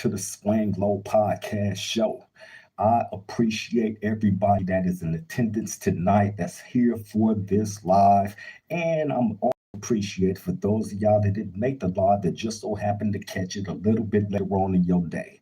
to the Swang podcast show. I appreciate everybody that is in attendance tonight that's here for this live. And I'm also appreciate for those of y'all that didn't make the live that just so happened to catch it a little bit later on in your day.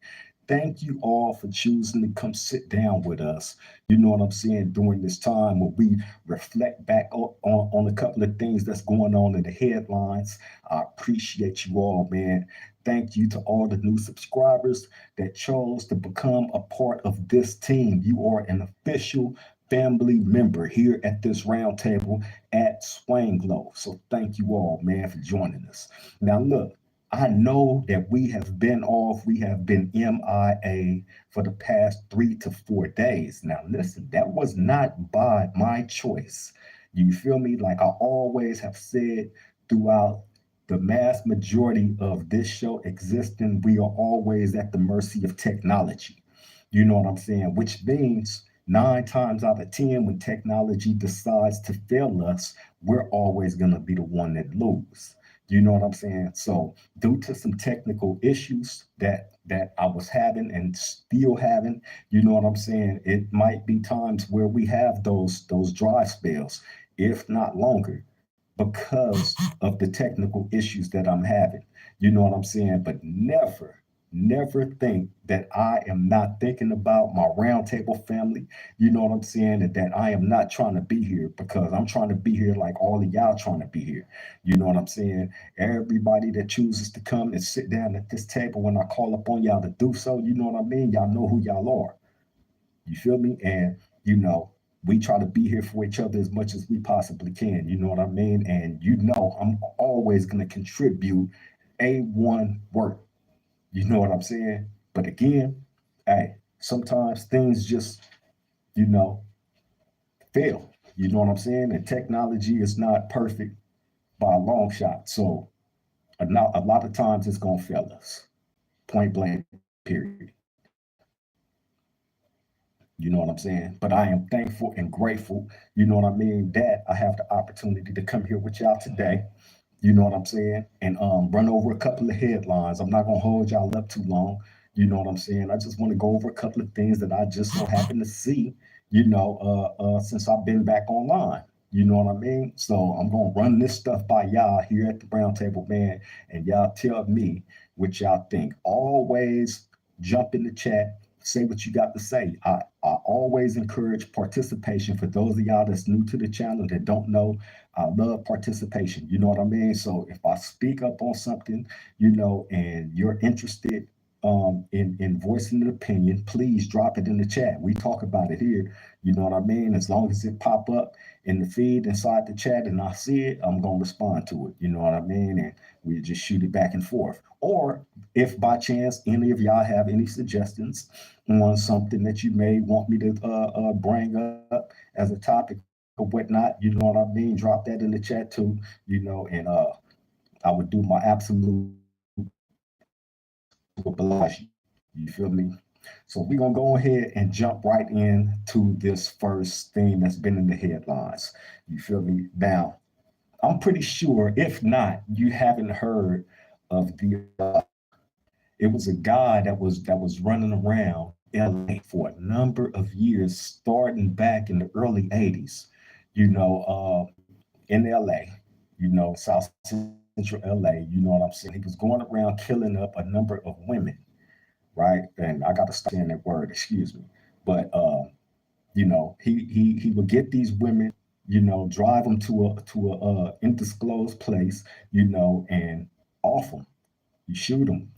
Thank you all for choosing to come sit down with us. You know what I'm saying? During this time where we reflect back on a couple of things that's going on in the headlines. I appreciate you all, man. Thank you to all the new subscribers that chose to become a part of this team. You are an official family member here at this roundtable at Swanglow. So thank you all, man, for joining us. Now, look, I know that we have been off, we have been MIA for the past 3 to 4 days. Now, listen, that was not by my choice. You feel me? Like I always have said throughout the mass majority of this show existing, we are always at the mercy of technology. You know what I'm saying? Which means 9 times out of 10, when technology decides to fail us, we're always going to be the one that lose. You know what I'm saying? So, due to some technical issues that I was having and still having, you know what I'm saying? It might be times where we have those dry spells, if not longer, because of the technical issues that I'm having. You know what I'm saying? But never think that I am not thinking about my roundtable family. You know what I'm saying? And that I am not trying to be here because I'm trying to be here like all of y'all trying to be here. You know what I'm saying? Everybody that chooses to come and sit down at this table when I call upon y'all to do so, you know what I mean? Y'all know who y'all are. You feel me? And you know, we try to be here for each other as much as we possibly can. You know what I mean? And you know, I'm always gonna contribute A1 work. You know what I'm saying? But again, hey, sometimes things just, you know, fail. You know what I'm saying? And technology is not perfect by a long shot. So a lot of times it's gonna fail us. Point blank, period. You know what I'm saying? But I am thankful and grateful, you know what I mean, that I have the opportunity to come here with y'all today. You know what I'm saying? And run over a couple of headlines. I'm not gonna hold y'all up too long. You know what I'm saying? I just want to go over a couple of things that I just so happen to see, since I've been back online. You know what I mean? So I'm gonna run this stuff by y'all here at the Brown Table Man, and y'all tell me what y'all think. Always jump in the chat, say what you got to say. I always encourage participation for those of y'all that's new to the channel that don't know. I love participation. You know what I mean? So if I speak up on something, and you're interested in voicing an opinion, please drop it in the chat. We talk about it here. You know what I mean? As long as it pop up in the feed inside the chat and I see it, I'm gonna respond to it. You know what I mean? And we just shoot it back and forth. Or if by chance any of y'all have any suggestions on something that you may want me to bring up as a topic or whatnot, you know what I mean? Drop that in the chat too, and I would do my absolute to oblige you. You feel me? So we're gonna go ahead and jump right into this first thing that's been in the headlines. You feel me? Now, I'm pretty sure, if not, you haven't heard of it was a guy that was running around LA for a number of years, starting back in the early 80s, in LA, South Central LA, you know what I'm saying? He was going around killing up a number of women, right? And I got to stop saying that word, excuse me. But he would get these women, drive them to a undisclosed place, and off them. You shoot them,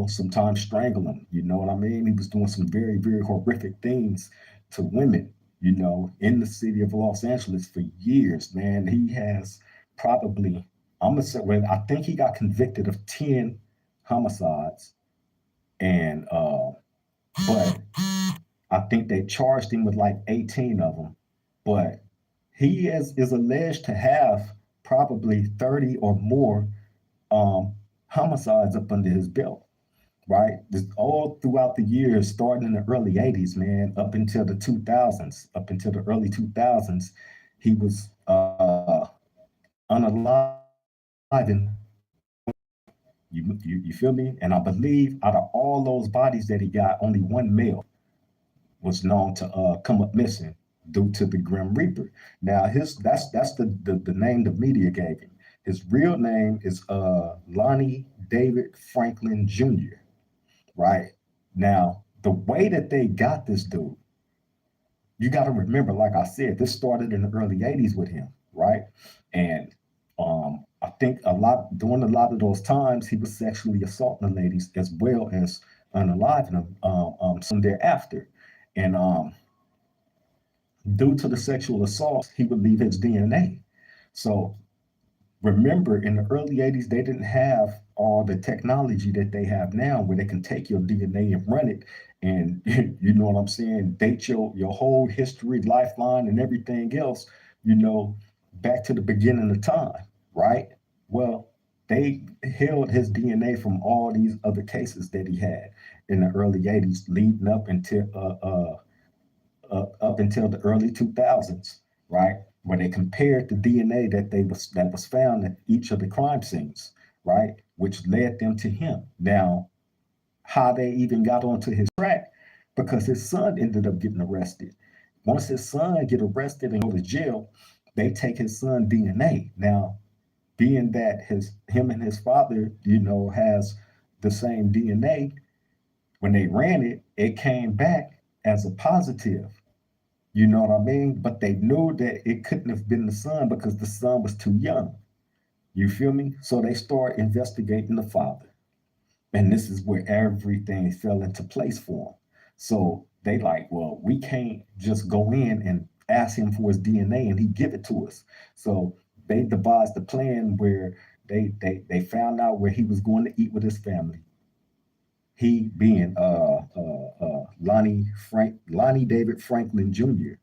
sometimes strangle them. You know what I mean? He was doing some very, very horrific things to women, in the city of Los Angeles for years, man. He has probably, I'm gonna say, well, I think he got convicted of 10 homicides, and but I think they charged him with like 18 of them. But is alleged to have probably 30 or more um, homicides up under his belt, right? This all throughout the years, starting in the early 80s, man, up until the 2000s, up until the early 2000s, he was unaliving women, You feel me? And I believe out of all those bodies that he got, only one male was known to come up missing due to the Grim Reaper. Now his that's the name the media gave him. His real name is Lonnie David Franklin Jr. Right? Now, the way that they got this dude, you got to remember, like I said, this started in the early 80s with him, right? And I think during a lot of those times, he was sexually assaulting the ladies as well as unaliving them soon thereafter. And due to the sexual assault, he would leave his DNA. So remember, in the early 80s, they didn't have all the technology that they have now where they can take your DNA and run it and you know what I'm saying, date your whole history, lifeline, and everything else, you know, back to the beginning of time, right? Well, they held his DNA from all these other cases that he had in the early 80s leading up until the early 2000s, right? Where they compared the DNA that was found at each of the crime scenes, right? Which led them to him. Now, how they even got onto his track, because his son ended up getting arrested. Once his son get arrested and go to jail, they take his son DNA. Now, being that him and his father, you know, has the same DNA, when they ran it, it came back as a positive. You know what I mean? But they knew that it couldn't have been the son because the son was too young. You feel me? So they start investigating the father. And this is where everything fell into place for him. So they like, well, we can't just go in and ask him for his DNA and he give it to us. So they devised a plan where they found out where he was going to eat with his family. He being Lonnie David Franklin Jr.,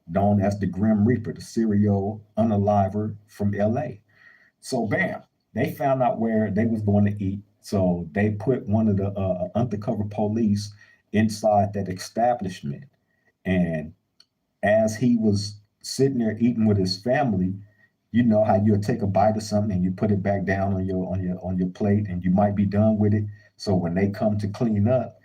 known as the Grim Reaper, the serial unaliver from LA. So bam, they found out where they was going to eat. So they put one of the undercover police inside that establishment. And as he was sitting there eating with his family, you know how you'll take a bite of something and you put it back down on your plate and you might be done with it. So when they come to clean up,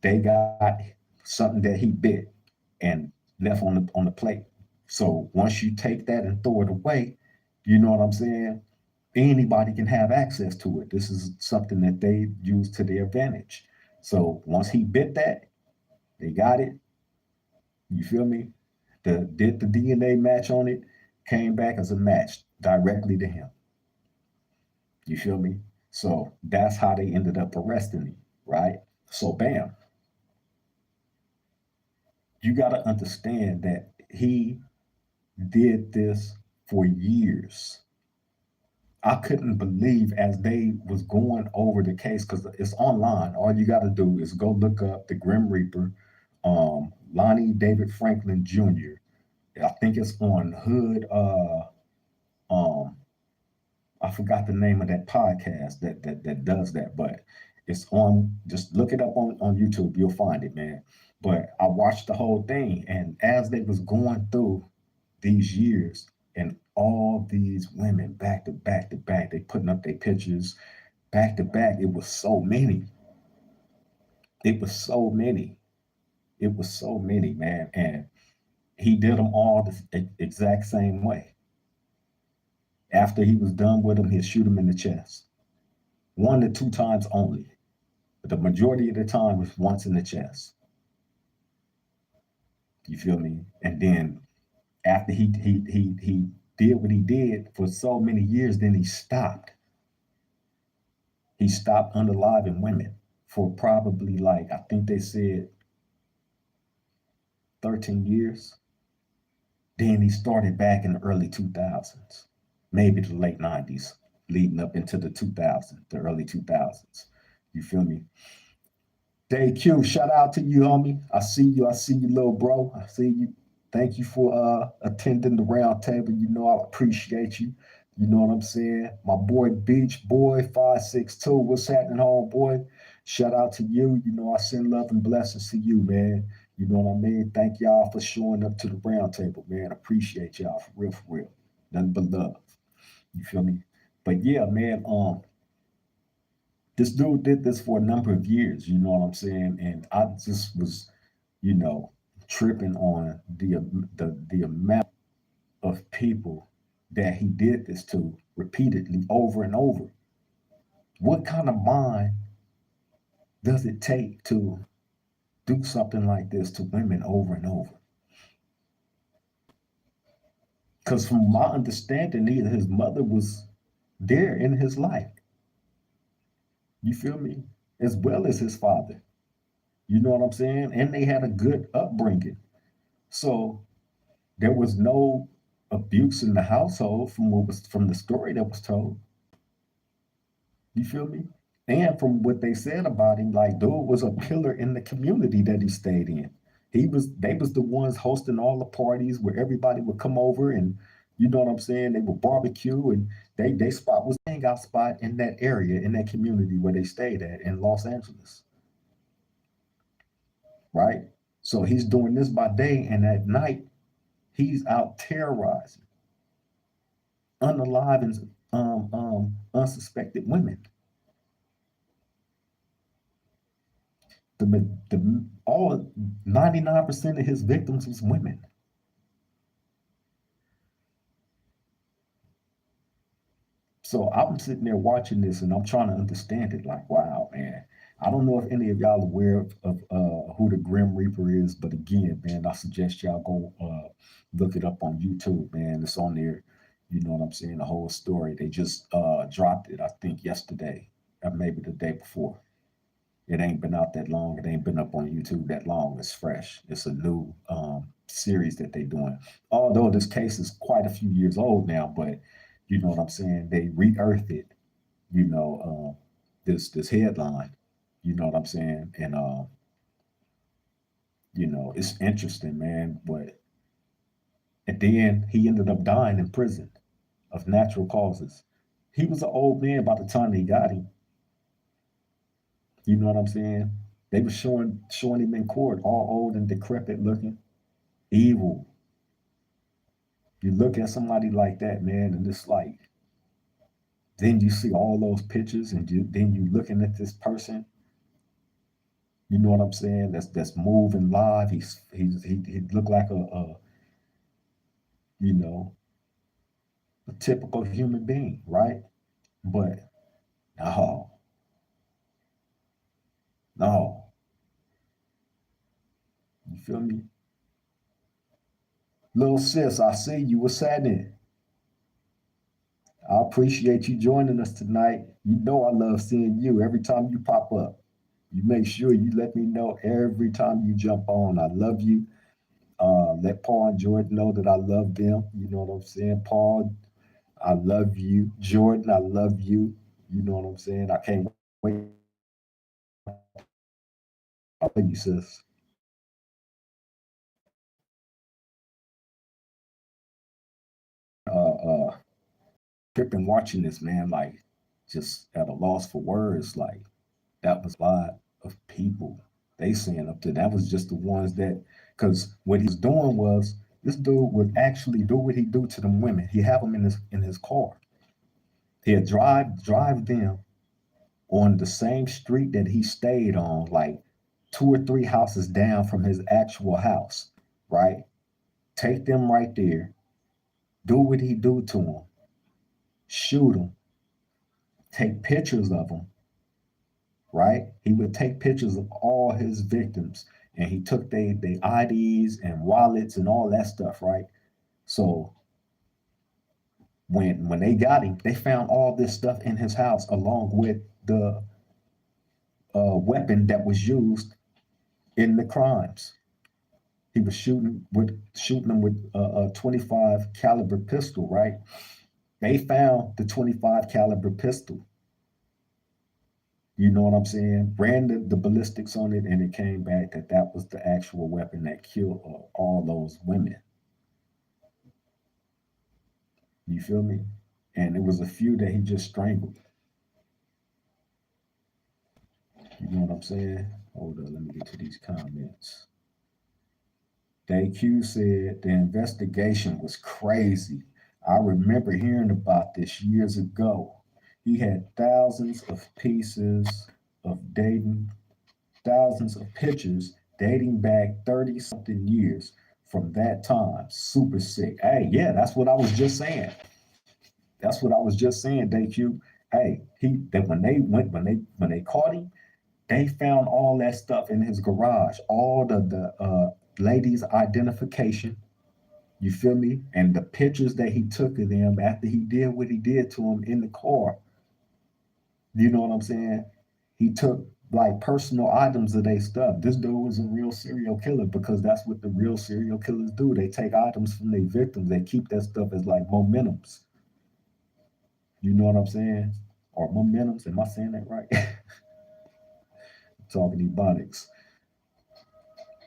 they got something that he bit and left on the plate. So once you take that and throw it away, you know what I'm saying? Anybody can have access to it. This is something that they use to their advantage. So once he bit that, they got it. You feel me? Did the DNA match on it? Came back as a match directly to him. You feel me? So that's how they ended up arresting him, right? So bam, you got to understand that he did this for years. I couldn't believe as they was going over the case because it's online. All you got to do is go look up the Grim Reaper, Lonnie David Franklin Jr. I think it's on Hood. Um, I forgot the name of that podcast that does that, but it's on. Just look it up on YouTube. You'll find it, man. But I watched the whole thing, and as they was going through these years and all these women back to back to back, they putting up their pictures back to back. It was so many. It was so many. It was so many, man. And he did them all the exact same way. After he was done with them, he'd shoot him in the chest. 1 to 2 times only. But the majority of the time was once in the chest. You feel me? And then after he did what he did for so many years, then he stopped. He stopped unaliving women for probably like I think they said 13 years. Then he started back in the early 2000s, maybe the late 90s, leading up into the 2000s, the early 2000s. You feel me? Day Q, shout out to you, homie. I see you. I see you, little bro. I see you. Thank you for attending the round table. You know I appreciate you. You know what I'm saying? My boy Beach Boy 562. What's happening, homeboy? Shout out to you. You know I send love and blessings to you, man. You know what I mean? Thank y'all for showing up to the round table, man. Appreciate y'all for real, for real. Nothing but love. You feel me? But yeah, man. This dude did this for a number of years, you know what I'm saying? And I just was, you know, tripping on the amount of people that he did this to repeatedly over and over. What kind of mind does it take to do something like this to women over and over? Because from my understanding, either his mother was there in his life, you feel me, as well as his father. You know what I'm saying? And they had a good upbringing. So there was no abuse in the household from what was from the story that was told. You feel me? And from what they said about him, like dude was a pillar in the community that he stayed in. They was the ones hosting all the parties where everybody would come over and you know what I'm saying? They would barbecue and they spot was a hangout spot in that area, in that community where they stayed at in Los Angeles. Right? So he's doing this by day and at night he's out terrorizing unalive and unsuspected women. The all 99% of his victims was women. So I'm sitting there watching this and I'm trying to understand it. Like, wow, man. I don't know if any of y'all aware of who the Grim Reaper is, but again, man, I suggest y'all go look it up on YouTube, man. It's on there. You know what I'm saying? The whole story. They just dropped it, I think, yesterday or maybe the day before. It ain't been out that long. It ain't been up on YouTube that long. It's fresh. It's a new series that they're doing. Although this case is quite a few years old now, but you know what I'm saying? They re-earthed it. You know this headline. You know what I'm saying? And you know it's interesting, man. But at the end, he ended up dying in prison of natural causes. He was an old man by the time they got him. You know what I'm saying? They were showing him in court, all old and decrepit looking, evil. You look at somebody like that, man, and it's like, then you see all those pictures, and then you looking at this person. You know what I'm saying? That's moving live. He looked like a you know a typical human being, right? But no, no, you feel me? Little sis, I see you. What's happening? I appreciate you joining us tonight. You know I love seeing you every time you pop up. You make sure you let me know every time you jump on. I love you. Let Paul and Jordan know that I love them. You know what I'm saying? Paul, I love you. Jordan, I love you. You know what I'm saying? I can't wait. I love you, sis. Uh, tripping watching this, man, like just at a loss for words. Like that was a lot of people. They saying up to that was just the ones that, because what he was doing was this dude would actually do what he do to them women. He have them in his car. He'd drive them on the same street that he stayed on, like 2 or 3 houses down from his actual house, right? Take them right there, do what he do to them, shoot them, take pictures of them, right? He would take pictures of all his victims and he took their IDs and wallets and all that stuff, right? So when they got him, they found all this stuff in his house along with the weapon that was used in the crimes. He was shooting them with a 25 caliber pistol, right? They found the 25 caliber pistol. You know what I'm saying? Ran the ballistics on it, and it came back that that was the actual weapon that killed all those women. You feel me? And it was a few that he just strangled. You know what I'm saying? Hold on, let me get to these comments. DayQ said the investigation was crazy. I remember hearing about this years ago. He had thousands of pieces of dating, thousands of pictures dating back 30 something years from that time. Super sick. Hey, yeah, that's what I was just saying. That's what I was just saying, DQ. Hey, he that when they caught him, they found all that stuff in his garage, all the ladies' identification. You feel me? And the pictures that he took of them after he did what he did to them in the car. You know what I'm saying? He took like personal items of their stuff. This dude was a real serial killer because that's what the real serial killers do. They take items from their victims. They keep that stuff as like momentums. You know what I'm saying? Or momentums. Am I saying that right? Talking ebonics.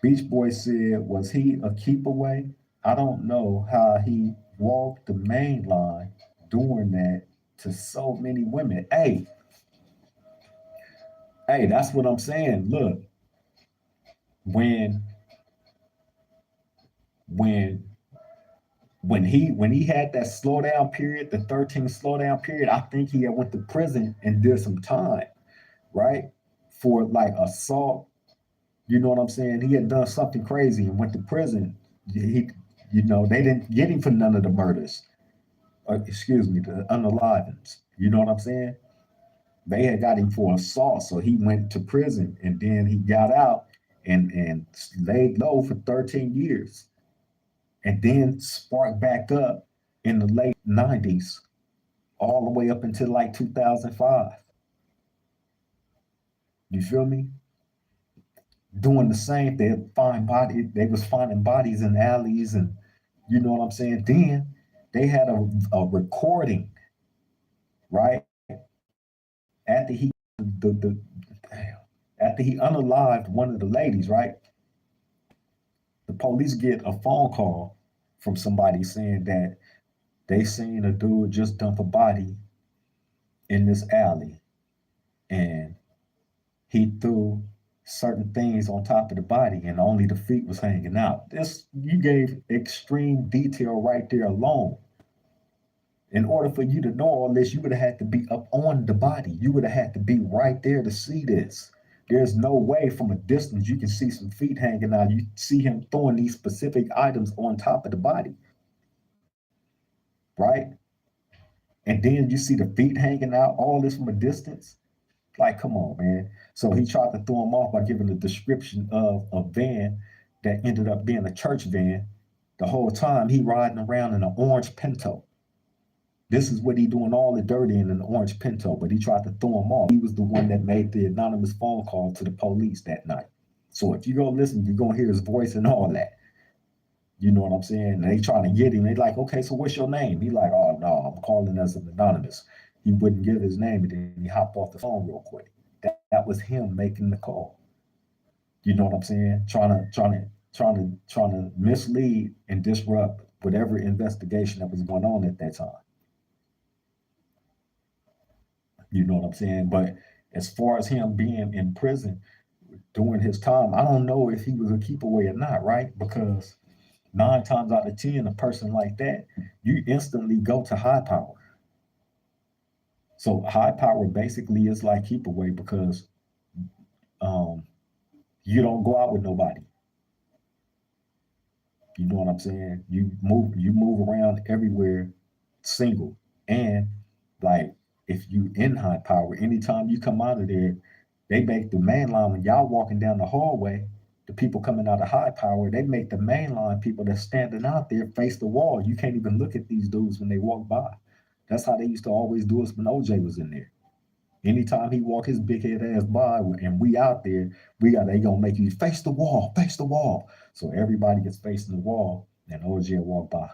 Beach Boy said, was he a keep away? I don't know how he walked the main line doing that to so many women. Hey, that's what I'm saying. Look, when when when he had that slowdown period, the 13 slowdown period, I think he had went to prison and did some time, right? For like assault. You know what I'm saying? He had done something crazy and went to prison. He, they didn't get him for none of the murders. Excuse me, the unalivings. You know what I'm saying? They had got him for assault, so he went to prison and then he got out and laid low for 13 years, and then sparked back up in the late 90s, all the way up until like 2005. You feel me? Doing the same. They was finding bodies in alleys, and you know what I'm saying. Then they had a recording, right? After he the after he unalived one of the ladies, right? The police get a phone call from somebody saying that they seen a dude just dump a body in this alley, and he threw certain things on top of the body and only the feet was hanging out. This, you gave extreme detail right there alone. In order for you to know all this, you would have had to be up on the body. You would have had to be right there to see this. There's no way from a distance you can see some feet hanging out. You see him throwing these specific items on top of the body, right? And then you see the feet hanging out, all this from a distance. Like, come on, man. So he tried to throw him off by giving a description of a van that ended up being a church van. The whole time he riding around in an orange Pinto. This is what he doing all the dirty in an orange Pinto, but he tried to throw him off. He was the one that made the anonymous phone call to the police that night. So if you go listen, you're gonna hear his voice and all that. You know what I'm saying? And they trying to get him. They like, okay, so what's your name? He like, oh no, I'm calling as an anonymous. He wouldn't give his name, and then he hopped off the phone real quick. That was him making the call. You know what I'm saying? Trying to mislead and disrupt whatever investigation that was going on at that time. You know what I'm saying? But as far as him being in prison during his time, I don't know if he was a keep away or not, right? Because 9 times out of 10, a person like that, you instantly go to high power. So high power basically is like keep away because um, you don't go out with nobody. You know what I'm saying? You move around everywhere single. And like if you in high power, anytime you come out of there, they make the main line when y'all walking down the hallway, the people coming out of high power, they make the main line people that's standing out there face the wall. You can't even look at these dudes when they walk by. That's how they used to always do us when OJ was in there. Anytime he walk his big head ass by and we out there, they gonna make you face the wall, face the wall. So everybody gets facing the wall and OJ walk by.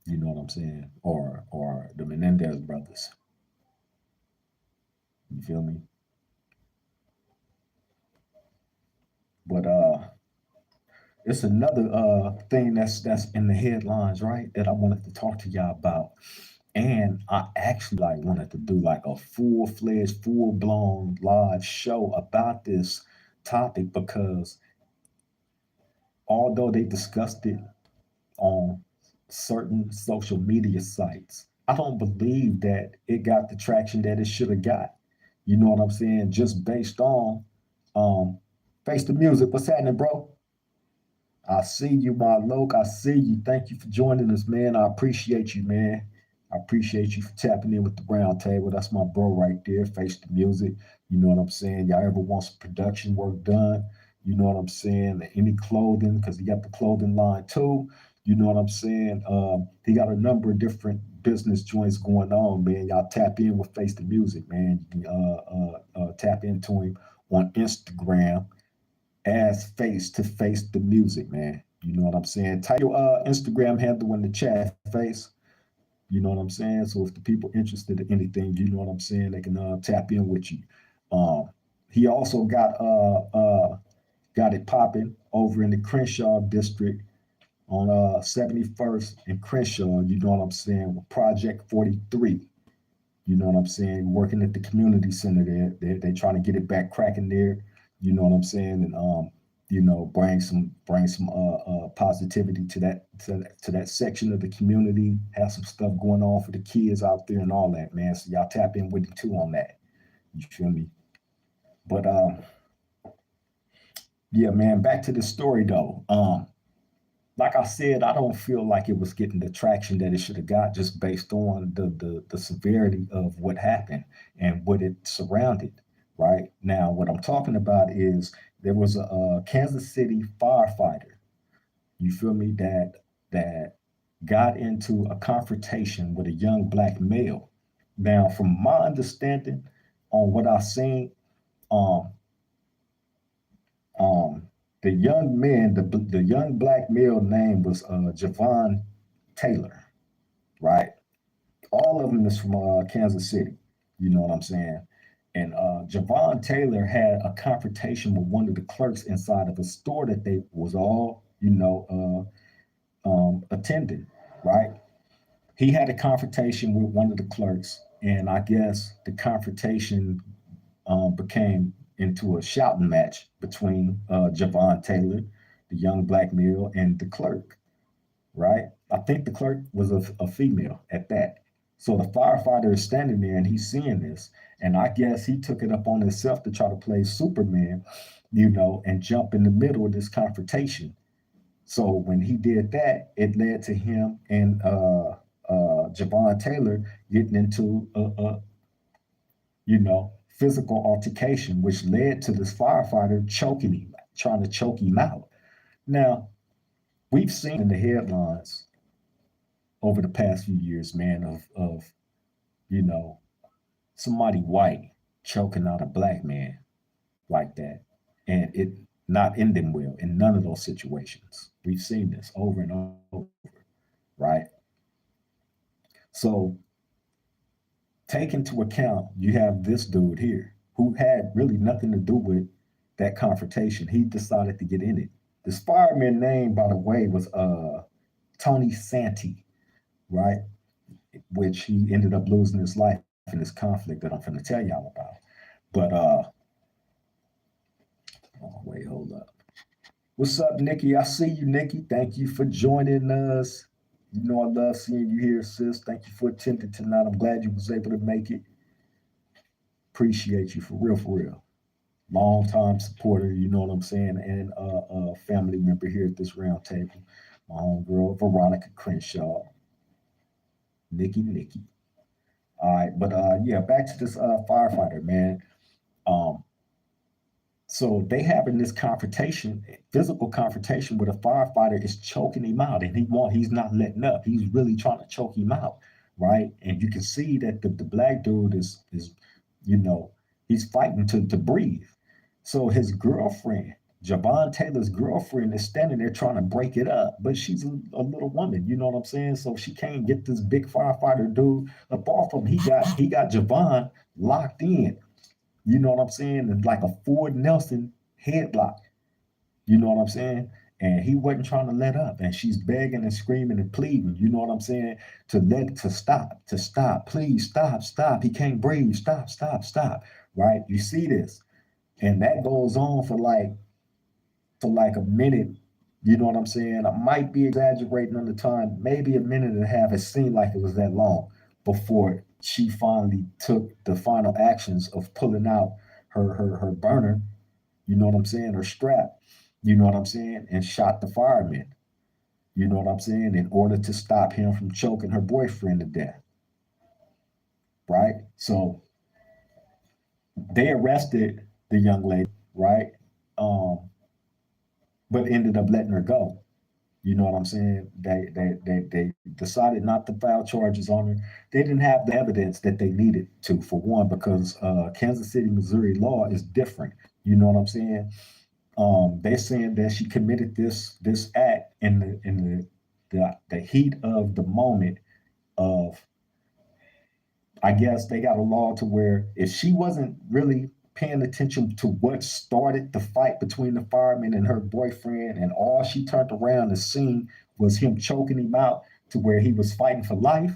You know what I'm saying? Or the Menendez brothers. You feel me? But it's another thing that's in the headlines, right? That I wanted to talk to y'all about. And I actually like wanted to do like a full-fledged, full-blown live show about this topic because although they discussed it on certain social media sites, I don't believe that it got the traction that it should have got. You know what I'm saying? Just based on um face the music. What's happening, bro? I see you, my Loke. I see you. Thank you for joining us, man. I appreciate you, man. I appreciate you for tapping in with the round table. That's my bro right there. Face the music. You know what I'm saying? Y'all ever want some production work done? You know what I'm saying? Any clothing, because he got the clothing line too. You know what I'm saying? He got a number of different business joints going on, man. Y'all tap in with Face the Music, man. You can tap into him on Instagram as face the music, man. You know what I'm saying? Type your Instagram handle in the chat, face. You know what I'm saying? So if the people interested in anything, you know what I'm saying, they can tap in with you. Um, he also got it popping over in the Crenshaw district on 71st and Crenshaw. You know what I'm saying? With Project 43. You know what I'm saying? Working at the community center there. They trying to get it back cracking there. You know what I'm saying? And bring some positivity to that section of the community. Have some stuff going on for the kids out there and all that, man. So y'all tap in with him too on that. You feel me? But yeah, man, back to the story though. Like I said, I don't feel like it was getting the traction that it should have got just based on the severity of what happened and what it surrounded. Right now, what I'm talking about is there was a Kansas City firefighter. You feel me? That got into a confrontation with a young black male. Now, from my understanding, on what I've seen, um, um, the young black male name was Javon Taylor, right? All of them is from Kansas City. You know what I'm saying? And Javon Taylor had a confrontation with one of the clerks inside of a store that they was all, attending, right? He had a confrontation with one of the clerks, and I guess the confrontation became into a shouting match between Javon Taylor, the young black male, and the clerk, right? I think the clerk was a female at that. So the firefighter is standing there and he's seeing this. And I guess he took it up on himself to try to play Superman, and jump in the middle of this confrontation. So when he did that, it led to him and Javon Taylor getting into physical altercation, which led to this firefighter choking him, trying to choke him out. Now, we've seen in the headlines over the past few years, man, of you know, somebody white choking out a black man like that. And it not ending well in none of those situations. We've seen this over and over, right? So take into account you have this dude here who had really nothing to do with that confrontation. He decided to get in it. This fireman name, by the way, was Tony Santee, right? Which he ended up losing his life in this conflict that I'm going to tell y'all about. But oh, wait, hold up. What's up, Nikki? I see you, Nikki. Thank you for joining us. You know I love seeing you here, sis. Thank you for attending tonight. I'm glad you was able to make it. Appreciate you for real, for real. Long time supporter, you know what I'm saying, and a family member here at this round table. My homegirl, Veronica Crenshaw. Nikki. All right, but yeah, back to this firefighter, man. Um, so they having this confrontation, physical confrontation, where the firefighter is choking him out, and he's not letting up. He's really trying to choke him out, right? And you can see that the black dude is you know he's fighting to breathe. So his girlfriend, Javon Taylor's girlfriend, is standing there trying to break it up, but she's a little woman, you know what I'm saying? So she can't get this big firefighter dude up off him. He got Javon locked in, you know what I'm saying? And like a Ford Nelson headlock, you know what I'm saying? And he wasn't trying to let up. And she's begging and screaming and pleading, you know what I'm saying? To stop, please stop. He can't breathe. Stop. Right? You see this. And that goes on for like a minute. You know what I'm saying? I might be exaggerating on the time, maybe a minute and a half. It seemed like it was that long. before she finally took the final actions of pulling out her burner, you know what I'm saying, her strap, you know what I'm saying, and shot the fireman, you know what I'm saying, in order to stop him from choking her boyfriend to death, right? So they arrested the young lady, right? Um, but ended up letting her go. You know what I'm saying? They decided not to file charges on her. They didn't have the evidence that they needed to, for one, because Kansas City, Missouri law is different. You know what I'm saying? They're saying that she committed this act in the heat of the moment of, I guess they got a law to where if she wasn't really paying attention to what started the fight between the fireman and her boyfriend, and all she turned around and seen was him choking him out to where he was fighting for life,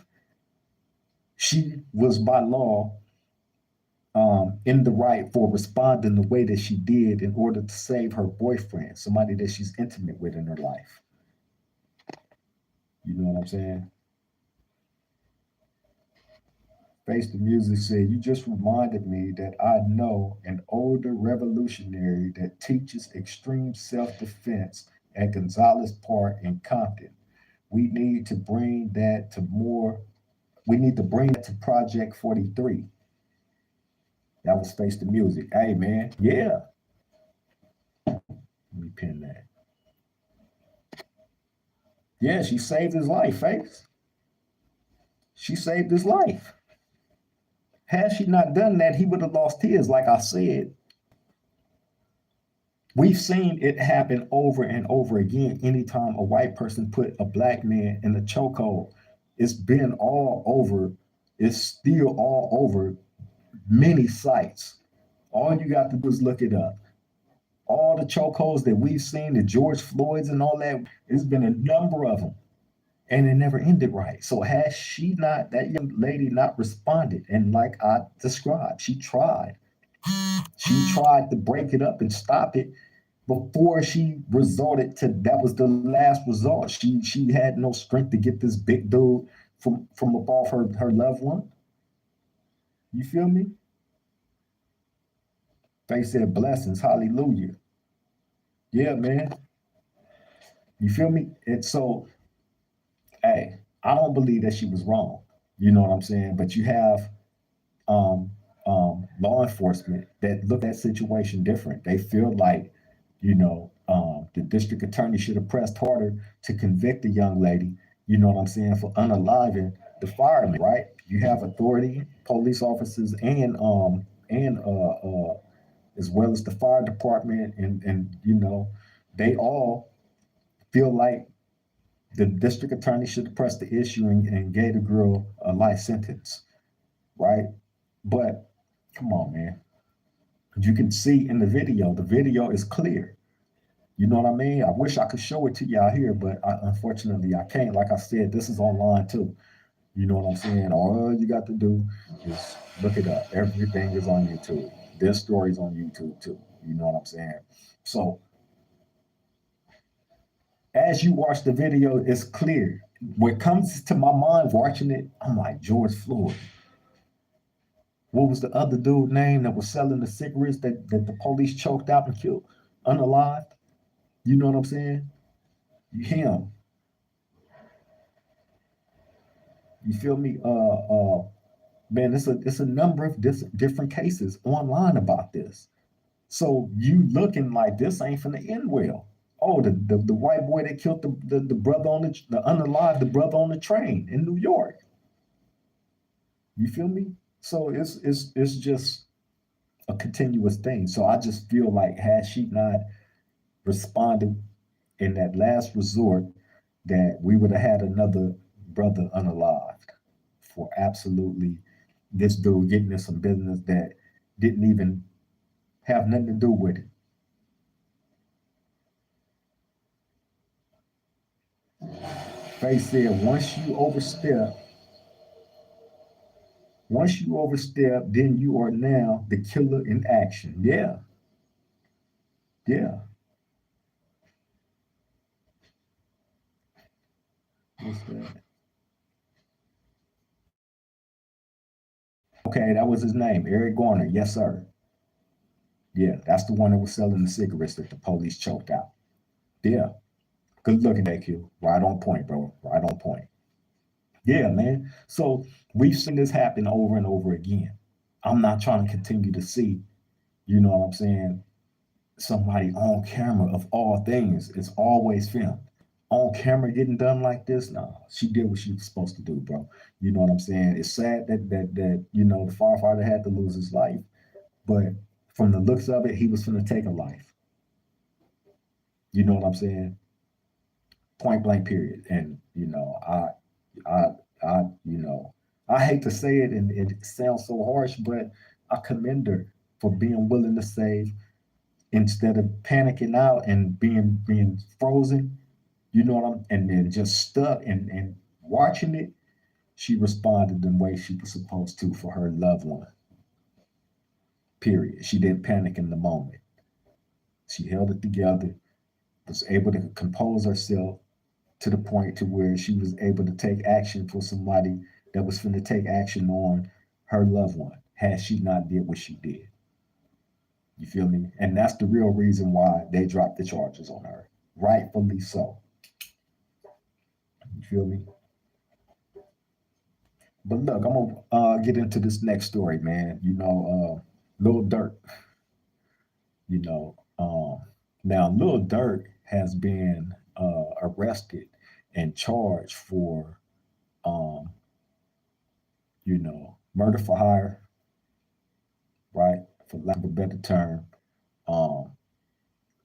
she was by law in the right for responding the way that she did in order to save her boyfriend, somebody that she's intimate with in her life. You know what I'm saying? Face the Music said, "You just reminded me that I know an older revolutionary that teaches extreme self defense at Gonzalez Park in Compton. We need to bring that to more, we need to bring that to Project 43." That was Face the Music. Hey, man. Yeah. Let me pin that. Yeah, she saved his life, Face. She saved his life. Had she not done that, he would have lost his, like I said. We've seen it happen over and over again. Anytime a white person put a black man in a chokehold, it's been all over. It's still all over many sites. All you got to do is look it up. All the chokeholds that we've seen, the George Floyds and all that, it's been a number of them, and it never ended right. So has she not, that young lady not responded? And like I described, she tried to break it up and stop it before she resorted to, that was the last resort. She had no strength to get this big dude from above her loved one. You feel me? They said blessings, hallelujah. Yeah, man. You feel me? And so, hey, I don't believe that she was wrong. You know what I'm saying? But you have um, law enforcement that look at that situation different. They feel like, the district attorney should have pressed harder to convict the young lady, you know what I'm saying, for unaliving the fireman, right? You have authority, police officers, and as well as the fire department, and they all feel like the district attorney should have pressed the issue and gave the girl a life sentence, right? But come on, man. You can see in the video is clear. You know what I mean? I wish I could show it to y'all here, but unfortunately I can't. Like I said, this is online too. You know what I'm saying? All you got to do is look it up. Everything is on YouTube. This story's on YouTube too. You know what I'm saying? So as you watch the video, it's clear. What comes to my mind watching it, I'm like, George Floyd. What was the other dude name that was selling the cigarettes that the police choked out and killed unalived? You know what I'm saying? Him. You feel me? Man, it's a number of different cases online about this. So you looking like this ain't finna end well. Oh, the white boy that killed the brother on the unalived the brother on the train in New York. You feel me? So it's just a continuous thing. So I just feel like had she not responded in that last resort, that we would have had another brother unalived for absolutely this dude getting in some business that didn't even have nothing to do with it. Faye said, once you overstep, then you are now the killer in action. Yeah, yeah. What's that? Okay, that was his name, Eric Garner. Yes, sir. Yeah, that's the one that was selling the cigarettes that the police choked out. Yeah, good looking at you. Right on point, bro. Right on point. Yeah, man. So we've seen this happen over and over again. I'm not trying to continue to see, you know what I'm saying, somebody on camera of all things. It's always filmed. On camera getting done like this, no, she did what she was supposed to do, bro. You know what I'm saying? It's sad that the firefighter had to lose his life, but from the looks of it, he was gonna take a life. You know what I'm saying? Point blank period. And I, I hate to say it, and it sounds so harsh, but I commend her for being willing to save instead of panicking out and being frozen. You know what I'm, and then just stuck and watching it. She responded the way she was supposed to for her loved one. Period. She didn't panic in the moment. She held it together, was able to compose herself to the point to where she was able to take action for somebody that was going to take action on her loved one had she not did what she did. You feel me? And that's the real reason why they dropped the charges on her. Rightfully so. You feel me? But look, I'm gonna get into this next story, man. Lil Durk. You know, now Lil Durk has been arrested and charged for um, murder for hire, right? For lack of a better term. Um,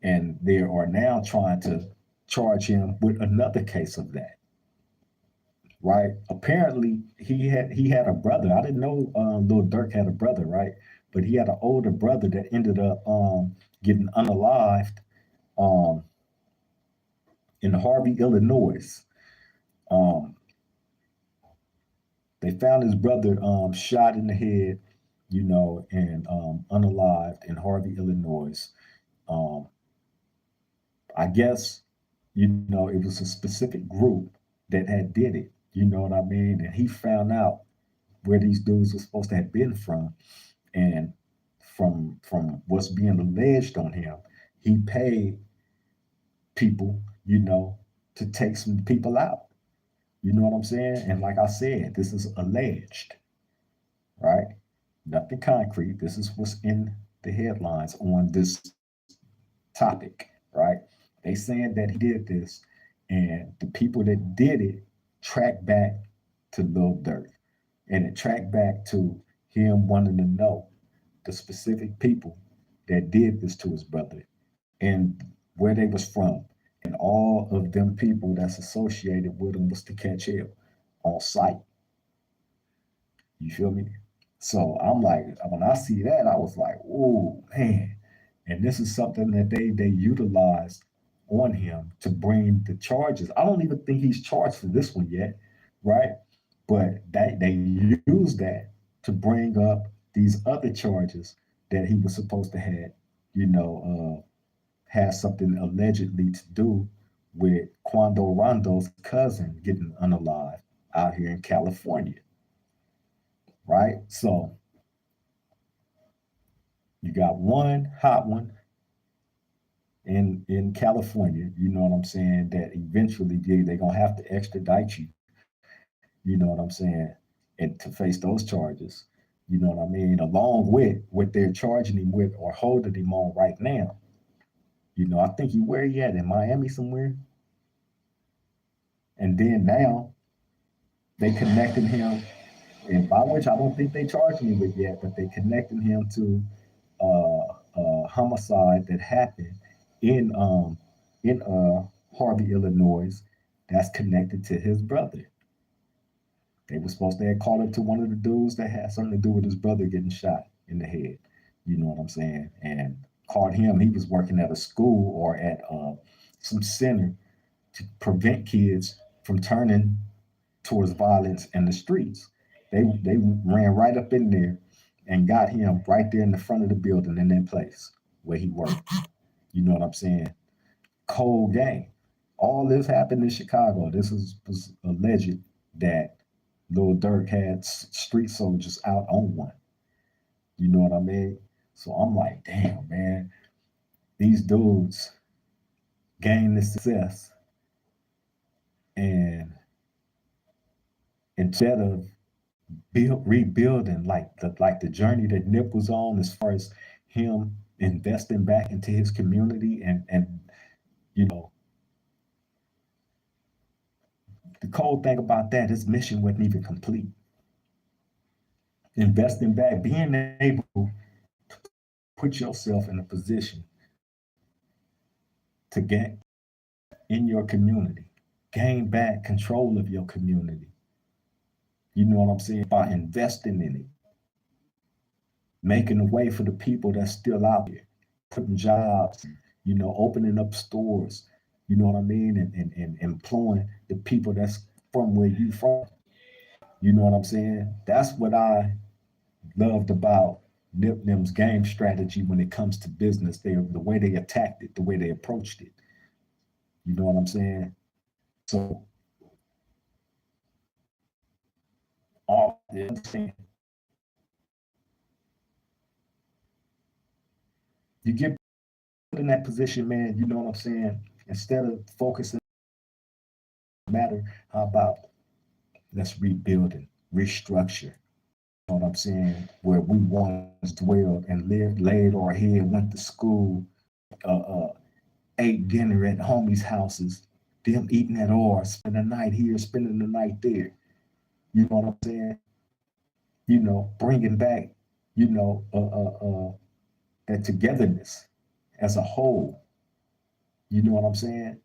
and they are now trying to charge him with another case of that, right? Apparently, he had a brother. I didn't know Lil Durk had a brother, right? But he had an older brother that ended up getting unalived um, in Harvey, Illinois. Um, they found his brother shot in the head, and unalived in Harvey, Illinois. Um, I guess, it was a specific group that had did it. You know what I mean? And he found out where these dudes were supposed to have been from, and from what's being alleged on him, he paid people, to take some people out. You know what I'm saying? And like I said, this is alleged, right? Nothing concrete. This is what's in the headlines on this topic, right? They saying that he did this, and the people that did it tracked back to Lil Durk, and it tracked back to him wanting to know the specific people that did this to his brother and where they was from, and all of them people that's associated with him was to catch hell on site. You feel me? So I'm like, when I see that, I was like, oh man. And this is something that they utilized on him to bring the charges. I don't even think he's charged for this one yet, right? But they used that to bring up these other charges that he was supposed to have, you know, has something allegedly to do with Quando Rondo's cousin getting unalive out here in California, right? So you got one hot one in California, you know what I'm saying, that eventually they're gonna have to extradite you, you know what I'm saying, and to face those charges, you know what I mean, along with what they're charging him with or holding him on right now. I think where he at in Miami somewhere. And then now they connecting him, and by which I don't think they charging him with yet, but they connecting him to a homicide that happened in Harvey, Illinois, that's connected to his brother. They were supposed to have called it to one of the dudes that had something to do with his brother getting shot in the head. You know what I'm saying? And called him. He was working at a school or at some center to prevent kids from turning towards violence in the streets. They ran right up in there and got him right there in the front of the building in that place where he worked. You know what I'm saying? Cold game. All this happened in Chicago. This was alleged that Lil Durk had street soldiers out on one. You know what I mean? So I'm like, damn, man, these dudes gain the success, and instead of rebuilding like the journey that Nip was on, as far as him investing back into his community, and you know, the cold thing about that, his mission wasn't even complete. Investing back, being able to put yourself in a position to get in your community, gain back control of your community. You know what I'm saying? By investing in it, making a way for the people that's still out there, putting jobs, opening up stores, you know what I mean? And employing the people that's from where you from. You know what I'm saying? That's what I loved about Nip Nim's game strategy when it comes to business. The way they attacked it, the way they approached it. You know what I'm saying? So all you understand. You get in that position, man, you know what I'm saying? Instead of focusing on the matter, how about let's rebuild and restructure? You know what I'm saying? Where we once dwelled and lived, laid our head, went to school, uh, ate dinner at homies' houses, them eating at ours, spending the night here, spending the night there. You know what I'm saying? Bringing back, you know, uh, uh, uh, that togetherness as a whole. You know what I'm saying?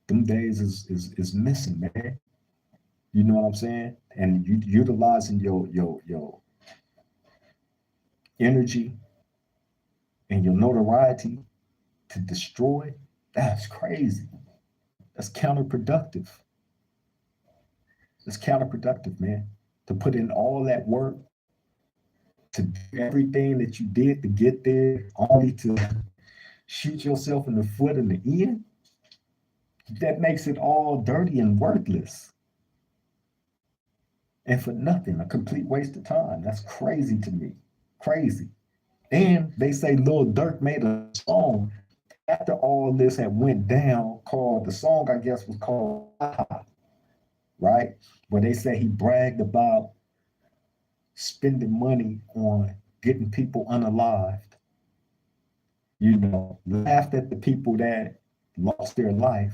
Them days is missing, man. You know what I'm saying? And you utilizing your energy and your notoriety to destroy, that's crazy. That's counterproductive. It's counterproductive, man. To put in all that work, to do everything that you did to get there, only to shoot yourself in the foot in the end, that makes it all dirty and worthless. And for nothing, a complete waste of time. That's crazy to me. Crazy. And they say Lil Durk made a song after all this had went down called, the song I guess was called right? Where they say he bragged about spending money on getting people unalived, laughed at the people that lost their life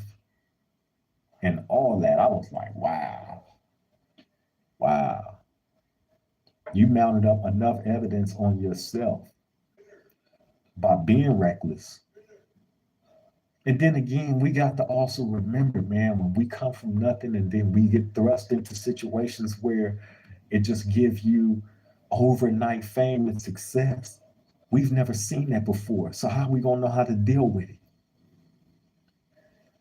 and all that. I was like, wow, wow. You mounted up enough evidence on yourself by being reckless. And then again, we got to also remember, man, when we come from nothing and then we get thrust into situations where it just gives you overnight fame and success. We've never seen that before. So how are we gonna know how to deal with it?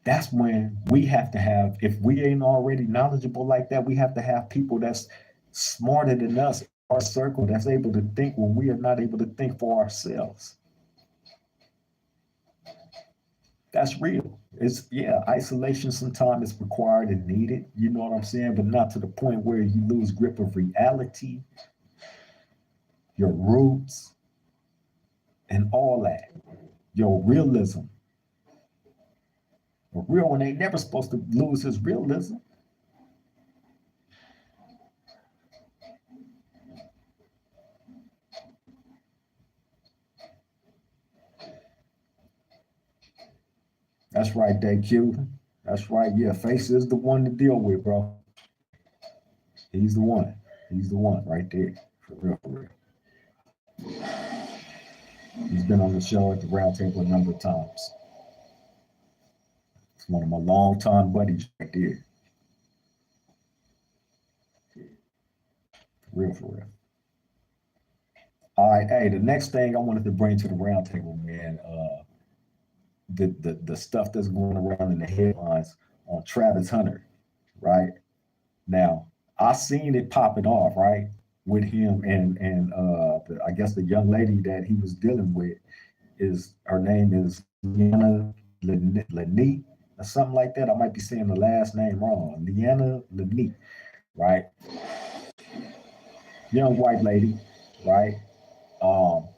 That's when we have to have, if we ain't already knowledgeable like that, we have to have people that's smarter than us in our circle, that's able to think when we are not able to think for ourselves. That's real. It's, yeah, isolation sometimes is required and needed, you know what I'm saying? But not to the point where you lose grip of reality, your roots, and all that. Your realism. A real one ain't never supposed to lose his realism. That's right, DQ. That's right. Yeah, Face is the one to deal with, bro. He's the one. He's the one right there. For real, for real. He's been on the show at the round table a number of times. It's one of my longtime buddies right there. For real, for real. All right, hey, the next thing I wanted to bring to the round table, man, the stuff that's going around in the headlines on Travis Hunter, right? Now, I seen it popping off, right, with him and I guess the young lady that he was dealing with, is her name is Leanna Lanique or something like that. I might be saying the last name wrong. Leanna Lanique. right? Young white lady, right? Um,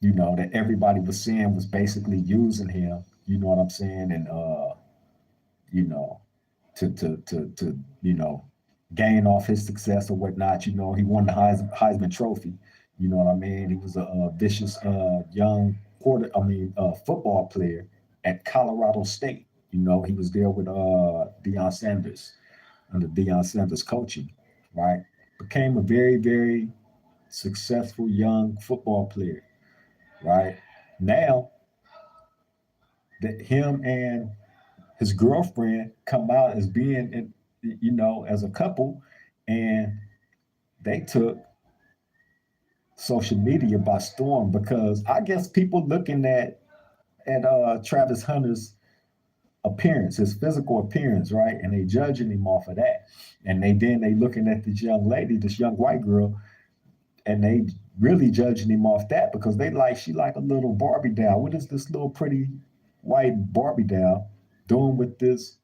that everybody was saying was basically using him, you know what I'm saying? And you know, to gain off his success or whatnot. He won the Heisman Trophy. You know what I mean? He was a vicious young football player at Colorado State. He was there with Deion Sanders under Deion Sanders coaching, right? Became a very, very successful young football player, right? Now that him and his girlfriend come out as being, as a couple, and they took social media by storm because I guess people looking at Travis Hunter's appearance, his physical appearance, right, and they judging him off of that, and they looking at this young lady, this young white girl, and they really judging him off that because she like a little Barbie doll. What is this little pretty white Barbie doll doing with this,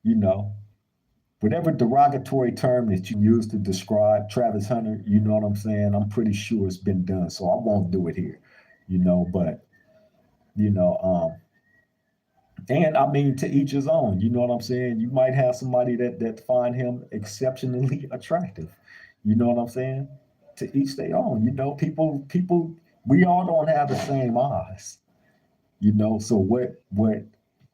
you know, whatever derogatory term that you use to describe Travis Hunter, you know what I'm saying? I'm pretty sure it's been done, so I won't do it here, but you know, um, and I mean to each his own, you know what I'm saying? You might have somebody that find him exceptionally attractive. You know what I'm saying? To each their own. People we all don't have the same eyes. So what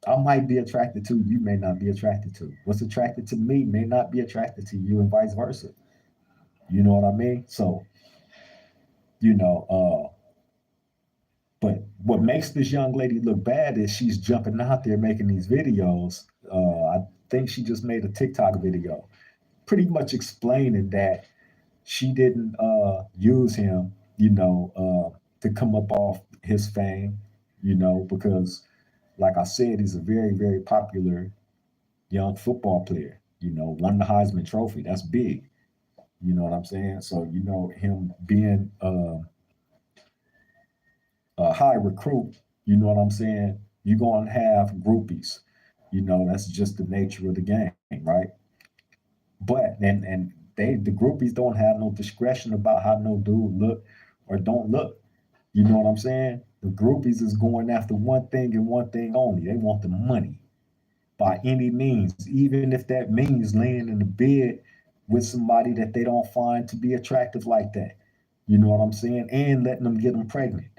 I might be attracted to, you may not be attracted to. What's attracted to me may not be attracted to you, and vice versa. You know what I mean? So, you know, but what makes this young lady look bad is she's jumping out there making these videos. I think she just made a TikTok video, pretty much explaining that she didn't use him, to come up off his fame, because, like I said, he's a very, very popular young football player. Won the Heisman Trophy. That's big. You know what I'm saying? So him being a high recruit, you know what I'm saying? You're gonna have groupies. That's just the nature of the game, right? But and the groupies don't have no discretion about how no dude look or don't look. You know what I'm saying? The groupies is going after one thing and one thing only. They want the money by any means, even if that means laying in the bed with somebody that they don't find to be attractive like that. You know what I'm saying? And letting them get them pregnant.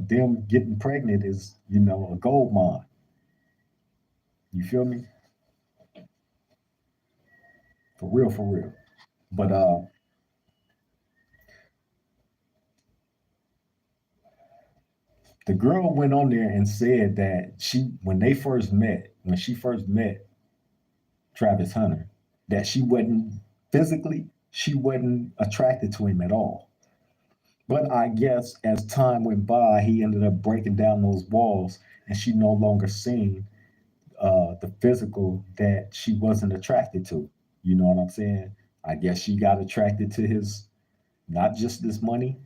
Them getting pregnant is, a gold mine. You feel me? For real, for real. But the girl went on there and said that when she first met Travis Hunter, that she wasn't attracted to him at all. But I guess as time went by, he ended up breaking down those walls, and she no longer seen the physical that she wasn't attracted to. You know what I'm saying? I guess she got attracted to his, not just this money,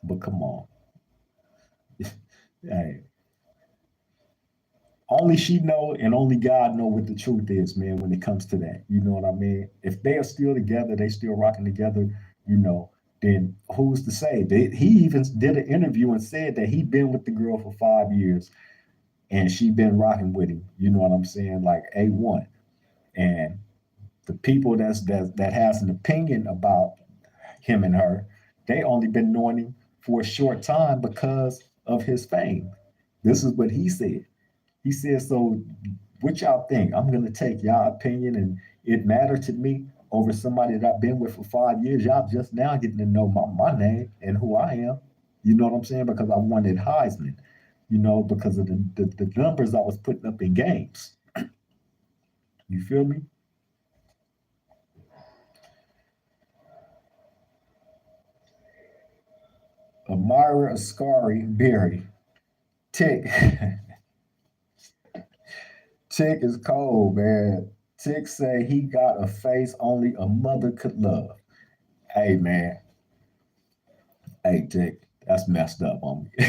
but come on. Hey, only she know and only God know what the truth is, man, when it comes to that. You know what I mean? If they are still together, they still rocking together, you know, then who's to say? He even did an interview and said that he'd been with the girl for 5 years and she been rocking with him. You know what I'm saying? Like A1. And the people that has an opinion about him and her, they only been knowing him for a short time because of his fame. This is what he said. He said, so what y'all think? I'm gonna take y'all opinion and it matter to me over somebody that I've been with for 5 years. Y'all just now getting to know my name and who I am. You know what I'm saying? Because I wanted Heisman, because of the numbers I was putting up in games. You feel me? Amira Ascari Berry. Tick. Tick is cold, man. Tick say he got a face only a mother could love. Hey, man. Hey, Tick, that's messed up on me.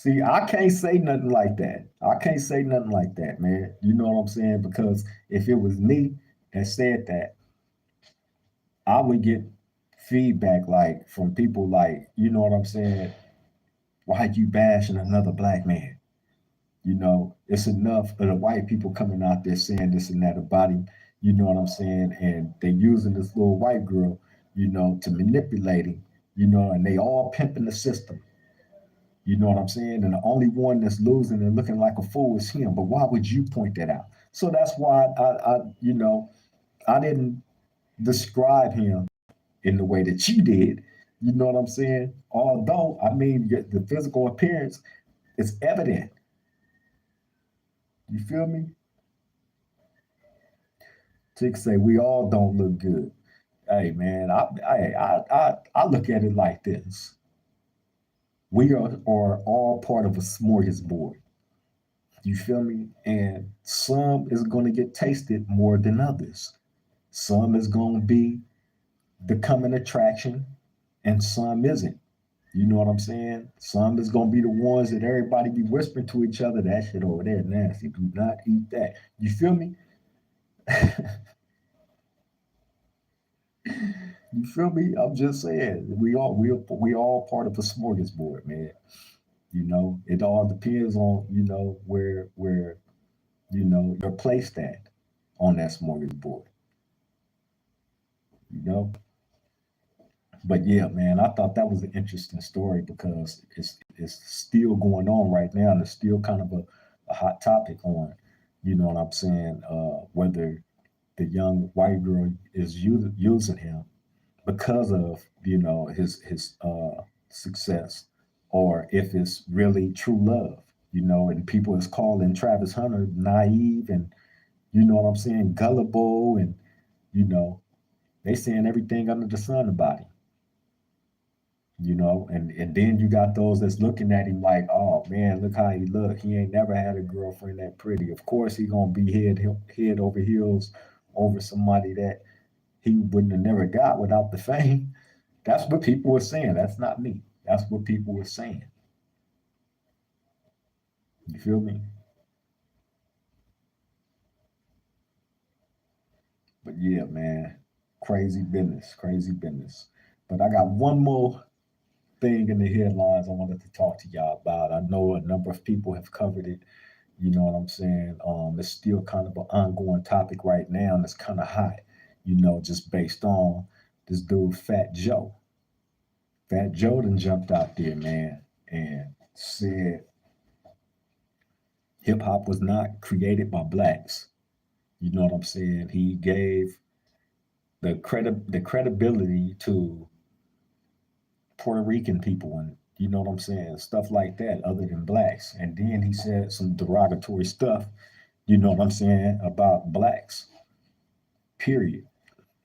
See, I can't say nothing like that. I can't say nothing like that, man. You know what I'm saying? Because if it was me that said that, I would get feedback like from people like, you know what I'm saying? Why you bashing another black man? You know, it's enough of the white people coming out there saying this and that about him. You know what I'm saying? And they using this little white girl, you know, to manipulate him. You know, and they all pimping the system. You know what I'm saying? And the only one that's losing and looking like a fool is him. But why would you point that out? So that's why you know, I didn't describe him in the way that you did. You know what I'm saying? Although, I mean, the physical appearance is evident. You feel me? Chicks say we all don't look good. Hey, man, I look at it like this: we are all part of a smorgasbord. You feel me? And some is going to get tasted more than others. Some is going to be the coming attraction, and some isn't. You know what I'm saying? Some is gonna be the ones that everybody be whispering to each other. That shit over there nasty. Do not eat that. You feel me? You feel me? I'm just saying. We all part of a smorgasbord, man. You know, it all depends on where you're placed at on that smorgasbord. You know. But yeah, man, I thought that was an interesting story because it's still going on right now, and it's still kind of a hot topic on, you know what I'm saying, whether the young white girl is using him because of his success, or if it's really true love, and people is calling Travis Hunter naive and you know what I'm saying, gullible, and you know they saying everything under the sun about him. And then you got those that's looking at him like, oh man, look how he look. He ain't never had a girlfriend that pretty. Of course he gonna be head over heels over somebody that he wouldn't have never got without the fame. That's what people were saying. That's not me. That's what people were saying. You feel me? But yeah, man, crazy business, crazy business. But I got one more thing in the headlines I wanted to talk to y'all about. I know a number of people have covered it. You know what I'm saying? It's still kind of an ongoing topic right now, and it's kind of hot. Just based on this dude, Fat Joe. Fat Joe done jumped out there, man, and said hip hop was not created by blacks. You know what I'm saying? He gave the credibility to Puerto Rican people and you know what I'm saying, stuff like that, other than blacks. And then he said some derogatory stuff, you know what I'm saying, about blacks. Period.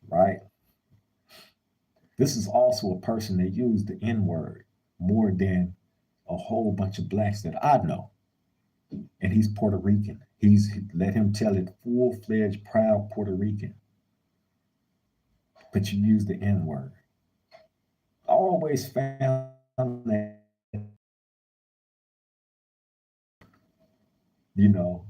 Right? This is also a person that used the N word more than a whole bunch of blacks that I know. And he's Puerto Rican. He's let him tell it, full fledged, proud Puerto Rican. But you use the N word. I always found that, you know,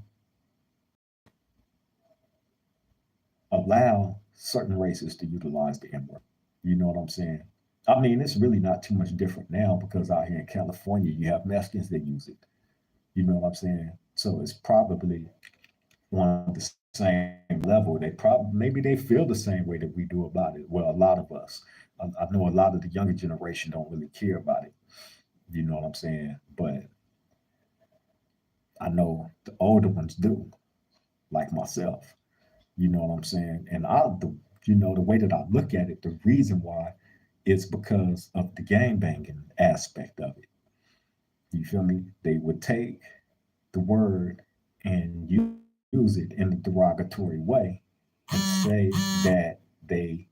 allow certain races to utilize the N word. You know what I'm saying? I mean, it's really not too much different now because out here in California, you have Mexicans that use it. You know what I'm saying? So it's probably on the same level. They probably maybe they feel the same way that we do about it. Well, a lot of us. I know a lot of the younger generation don't really care about it. You know what I'm saying? But I know the older ones do, like myself. You know what I'm saying? And the way that I look at it, the reason why is because of the gang banging aspect of it. You feel me? They would take the word and use it in a derogatory way and say that they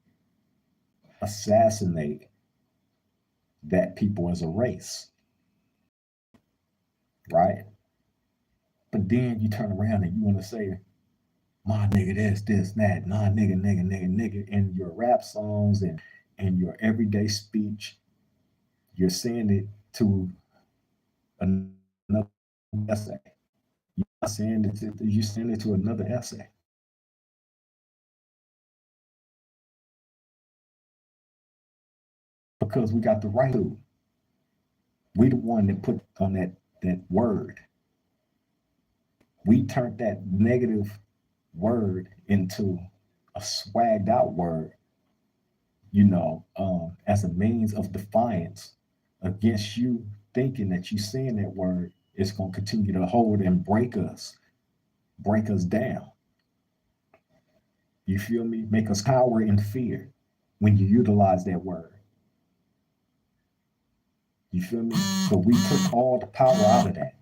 assassinate that people as a race, right? But then you turn around and you want to say, my nigga, this, that, nah, nigga, in your rap songs and your everyday speech, you're saying it to another essay. You're not saying it to, you're saying it to another essay. Because we got the right to. We the one that put on that word. We turned that negative word into a swagged out word, as a means of defiance against you thinking that you saying that word is going to continue to hold and break us down. You feel me? Make us cower in fear when you utilize that word. You feel me? So we took all the power out of that.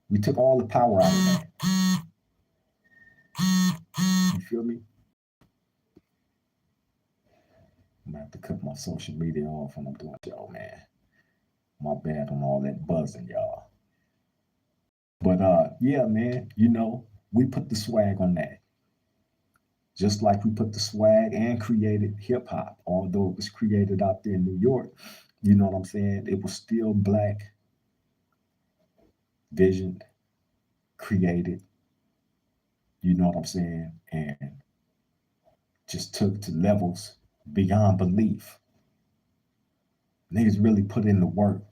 We took all the power out of that. You feel me? I'm gonna have to cut my social media off when I'm doing the show, man. My bad on all that buzzing, y'all. But yeah, man, we put the swag on that. Just like we put the swag and created hip hop, although it was created out there in New York, you know what I'm saying? It was still black visioned, created, you know what I'm saying? And just took to levels beyond belief. Niggas really put in the work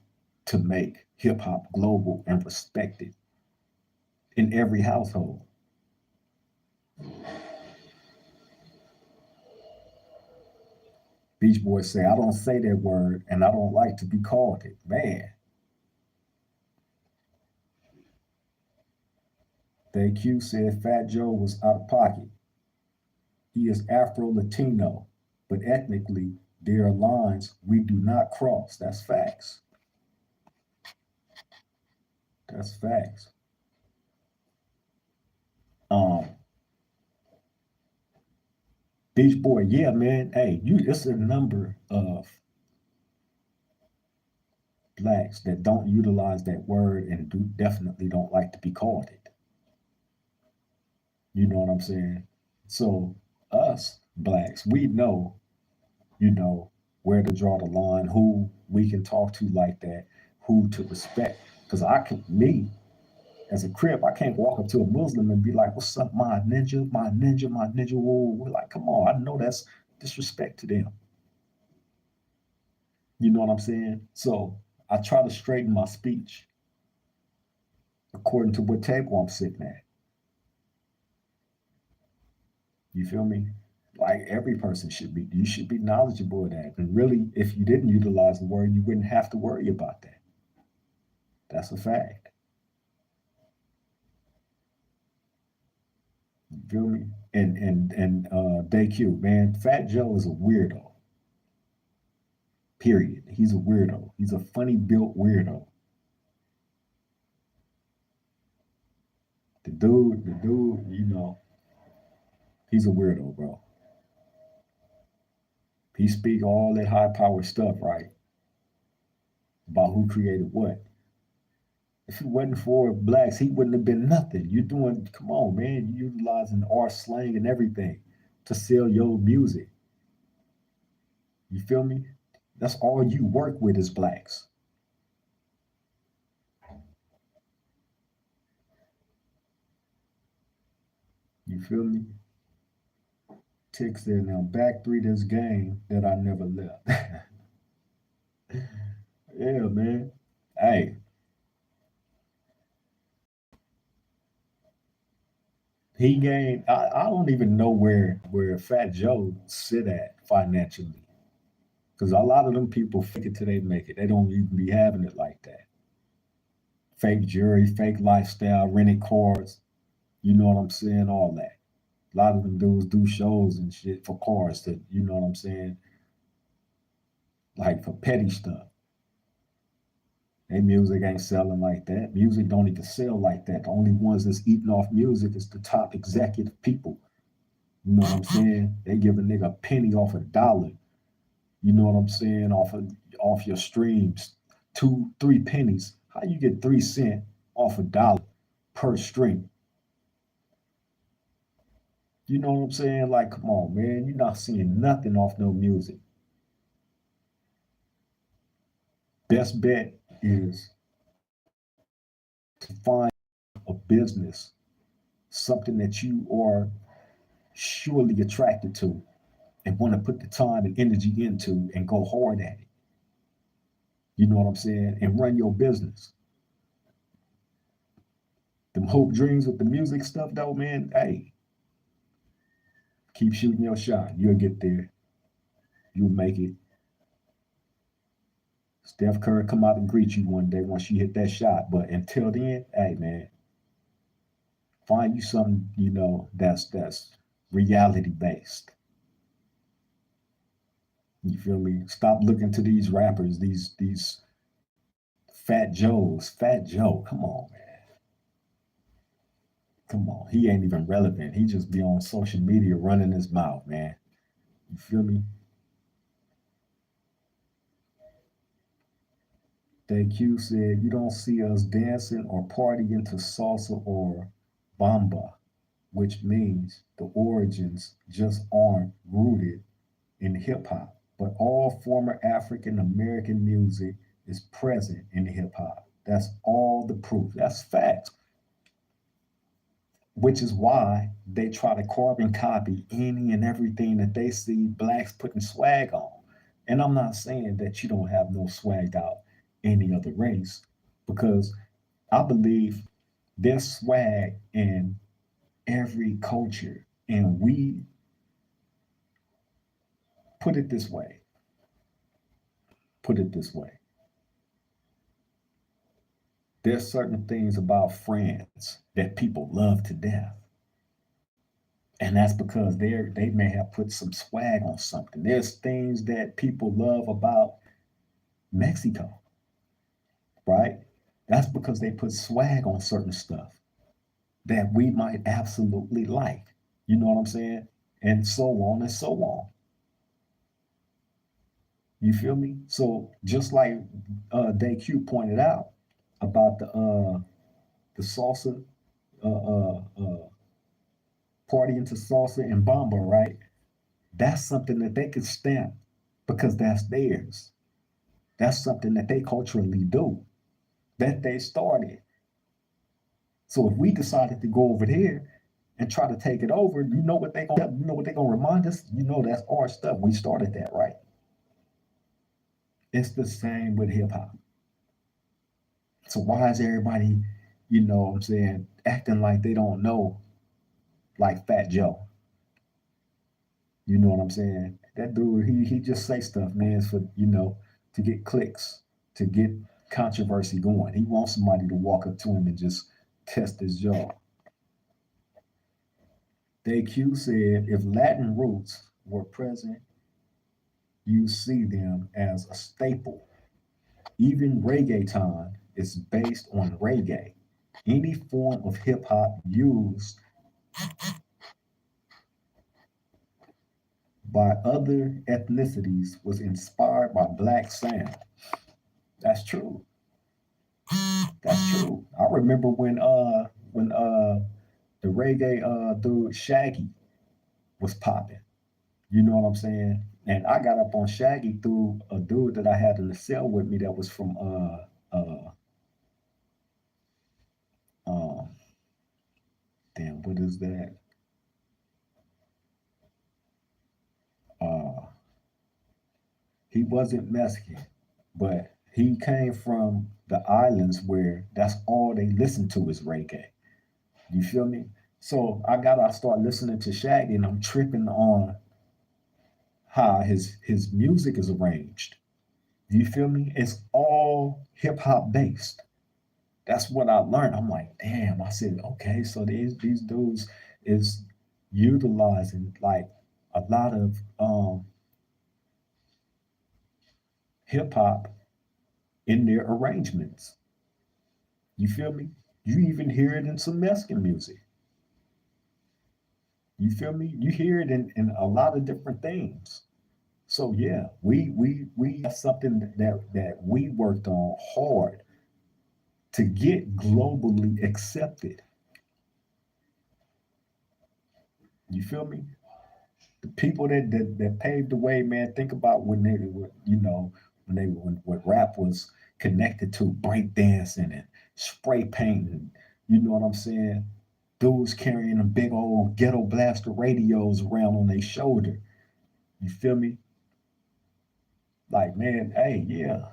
to make hip hop global and respected in every household. Beach Boys say, I don't say that word and I don't like to be called it. Man. Q said Fat Joe was out of pocket. He is Afro Latino, but ethnically, there are lines we do not cross. That's facts. That's facts. Um, Beach Boy, yeah, man. Hey, it's a number of blacks that don't utilize that word and definitely don't like to be called it. You know what I'm saying? So us blacks, we know, where to draw the line, who we can talk to like that, who to respect. Because me, as a Crip, I can't walk up to a Muslim and be like, "What's up, my ninja, my ninja, my ninja?" Whoa, we're like, come on, I know that's disrespect to them. You know what I'm saying? So I try to straighten my speech according to what table I'm sitting at. You feel me? Like every person should be. You should be knowledgeable of that. And really, if you didn't utilize the word, you wouldn't have to worry about that. That's a fact. You feel me? And DayQ, man, Fat Joe is a weirdo. Period. He's a weirdo. He's a funny built weirdo. The dude, he's a weirdo, bro. He speak all that high power stuff, right? About who created what. If it wasn't for blacks, he wouldn't have been nothing. You're doing, come on, man, you're utilizing our slang and everything to sell your music. You feel me? That's all you work with is blacks. You feel me? Tick said, now back three this game that I never left. Yeah, man. Hey, he gained. I don't even know where Fat Joe sit at financially, because a lot of them people fake it till they make it. They don't even be having it like that. Fake jewelry, fake lifestyle, rented cars. You know what I'm saying? All that. A lot of them dudes do shows and shit for cars that you know what I'm saying, like for petty stuff. Their music ain't selling like that. Music don't even sell like that. The only ones that's eating off music is the top executive people. You know what I'm saying? They give a nigga a penny off a dollar. You know what I'm saying? Off your streams, 2, 3 pennies. How you get 3 cents off a dollar per stream? You know what I'm saying? Like, come on, man. You're not seeing nothing off no music. Best bet is to find a business, something that you are surely attracted to and want to put the time and energy into and go hard at it. You know what I'm saying? And run your business. Them hope dreams with the music stuff though, man, hey, keep shooting your shot. You'll get there. You'll make it. Steph Curry come out and greet you one day once you hit that shot. But until then, hey man, find you something, that's reality based. You feel me? Stop looking to these rappers, these Fat Joes. Fat Joe, come on, man. Come on. He ain't even relevant. He just be on social media running his mouth, man. You feel me? DQ said, you don't see us dancing or partying to salsa or bamba, which means the origins just aren't rooted in hip hop. But all former African American music is present in hip hop. That's all the proof. That's facts. Which is why they try to carbon copy any and everything that they see blacks putting swag on. And I'm not saying that you don't have no swag out any other race, because I believe there's swag in every culture. And we put it this way, put it this way. There's certain things about France that people love to death. And that's because they may have put some swag on something. There's things that people love about Mexico, right? That's because they put swag on certain stuff that we might absolutely like. You know what I'm saying? And so on and so on. You feel me? So just like DayQ pointed out about the salsa, uh, party into salsa and bamba, right? That's something that they can stamp because that's theirs. That's something that they culturally do, that they started. So if we decided to go over there and try to take it over, you know what they're gonna remind us? You know that's our stuff. We started that, right? It's the same with hip hop. So why is everybody, what I'm saying, acting like they don't know, like Fat Joe? You know what I'm saying? That dude, he just say stuff, man, for to get clicks, to get controversy going. He wants somebody to walk up to him and just test his jaw. DayQ said, if Latin roots were present, you see them as a staple. Even reggaeton is based on reggae. Any form of hip hop used by other ethnicities was inspired by black sound. That's true. That's true. I remember when the reggae dude Shaggy was popping. You know what I'm saying? And I got up on Shaggy through a dude that I had in the cell with me that was from um damn, what is that? Uh he wasn't Mexican, but he came from the islands where that's all they listen to is reggae. You feel me? So I start listening to Shaggy and I'm tripping on how his music is arranged. You feel me? It's all hip hop based. That's what I learned. I'm like, damn. I said, okay, so these dudes is utilizing like a lot of hip hop in their arrangements. You feel me? You even hear it in some Mexican music. You feel me? You hear it in a lot of different things. So yeah, we have something that we worked on hard to get globally accepted. You feel me? The people that paved the way, man. Think about when they were, when rap was connected to breakdancing spray painting, you know what I'm saying? Dudes carrying them big old ghetto blaster radios around on their shoulder. You feel me? Like, man, hey, yeah,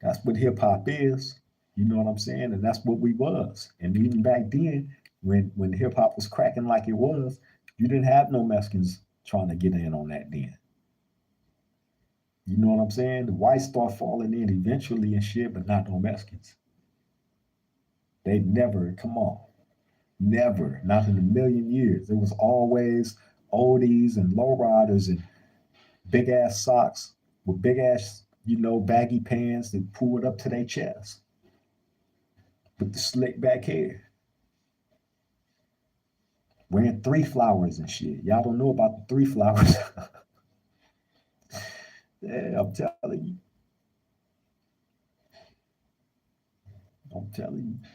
that's what hip hop is. You know what I'm saying? And that's what we was. And even back then, when hip hop was cracking like it was, you didn't have no Mexicans trying to get in on that then. You know what I'm saying? The whites start falling in eventually and shit, but not no Mexicans. They never, come on, never, not in a million years. It was always oldies and lowriders and big ass socks with big ass, baggy pants that pulled up to their chest with the slick back hair, wearing three flowers and shit. Y'all don't know about the three flowers. Yeah, I'm telling you. I'm telling you.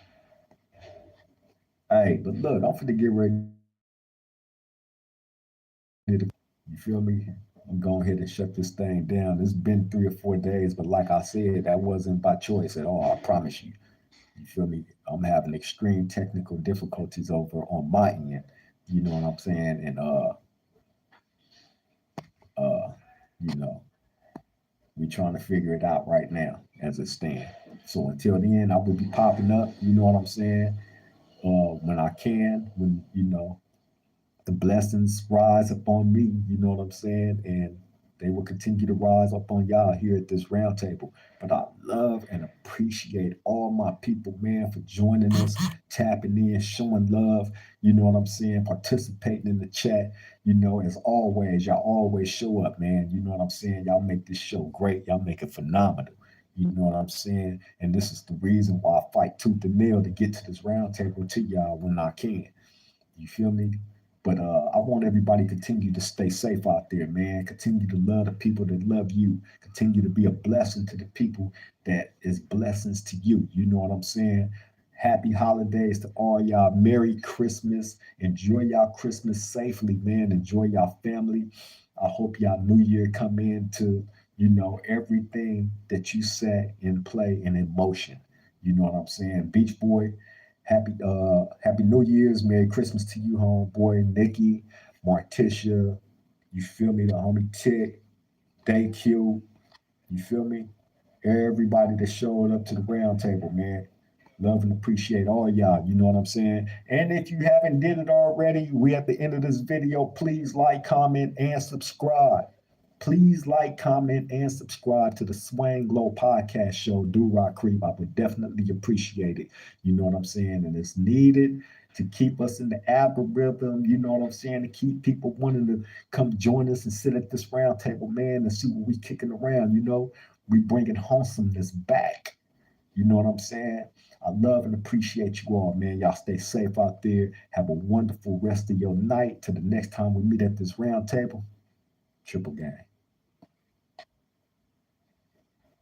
Hey, but look, I'm finna get ready to, you feel me? I'm going ahead and shut this thing down. It's been 3 or 4 days, but like I said, that wasn't by choice at all. I promise you. You feel me? I'm having extreme technical difficulties over on my end. You know what I'm saying? And uh, you know, we trying to figure it out right now as it stands. So until then, I will be popping up. You know what I'm saying? When I can, when the blessings rise upon me, you know what I'm saying? And they will continue to rise up on y'all here at this round table. But I love and appreciate all my people, man, for joining us, tapping in, showing love, you know what I'm saying, participating in the chat. As always, y'all always show up, man. You know what I'm saying? Y'all make this show great. Y'all make it phenomenal. You know what I'm saying? And this is the reason why I fight tooth and nail to get to this round table to y'all when I can. You feel me? But I want everybody to continue to stay safe out there, man. Continue to love the people that love you. Continue to be a blessing to the people that is blessings to you. You know what I'm saying? Happy holidays to all y'all. Merry Christmas. Enjoy y'all Christmas safely, man. Enjoy y'all family. I hope y'all New Year come into, everything that you set in play and in motion. You know what I'm saying? Beach Boy, happy New Year's, Merry Christmas to you, homeboy, Nikki, Marticia, you feel me, the homie Tick, Day Q, you feel me? Everybody that showed up to the round table, man. Love and appreciate all y'all. You know what I'm saying? And if you haven't did it already, we at the end of this video. Please like, comment, and subscribe. Please like, comment, and subscribe to the Swang Glow podcast show, DuRocCreep. I would definitely appreciate it. You know what I'm saying? And it's needed to keep us in the algorithm. You know what I'm saying? To keep people wanting to come join us and sit at this round table, man, and see what we kicking around. We bringing wholesomeness back. You know what I'm saying? I love and appreciate you all, man. Y'all stay safe out there. Have a wonderful rest of your night. Till the next time we meet at this round table. Triple gang.